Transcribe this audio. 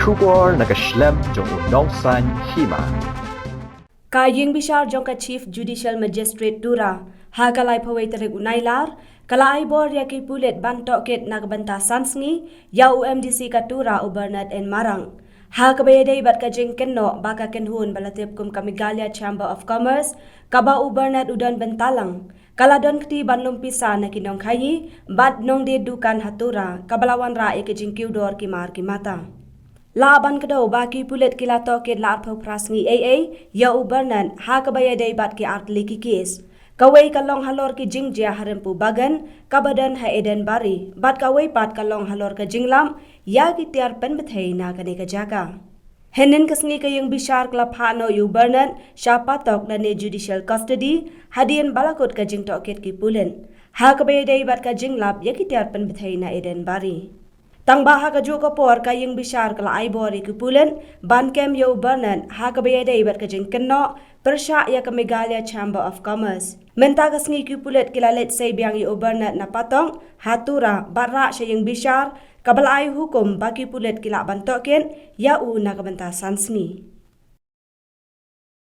Shubor nakaslem jong unongsan hima. Kaying bishar jongka Chief Judicial Magistrate Tura hakalai pawai terik unailar kalai bor yaki pulet bantoket nagbanta sansngi ya UMDC katura u Bernard and Marang hakabede bat kajing kenno baka kenhun balatip kum kamigalia Chamber of Commerce kaba u Bernard udan bentalang kaladon kti banlum pisa na kinong khayi bat nong de dukan hatura kabalawan ra ekajing kiudor kimar kimata Laban kedau baki pulet kila toket la arpo prasngi AA ya ubernan ha kabaya day bat ki art liki kis. Kawai kalong halor ki jingjia harempu bagan kabadan ha eden bari bat kawai pat kalong halor ka jinglam ya ki tiar pen bethai na kane ka jaga. Henin kasngi kayang bishar klap hano yu bernan siapa tok dan judicial custody hadian balakot ka jing toket ki pulen. Ha kabaya day bat ka jinglap ya ki tiar pen bethai na eden bari. Tang baha ka juga por kayang bishar kala aibori kupulen ban kem yo bernan ha ka bayade ibat ka jing kenno persya ya ka Megalia Chamber of Commerce menta ka sngi kupulet kila let say biang yo bernan na patong hatura barra sayang bishar kabala ay hukum baki pulet kila bantoken ya u na kabanta sansni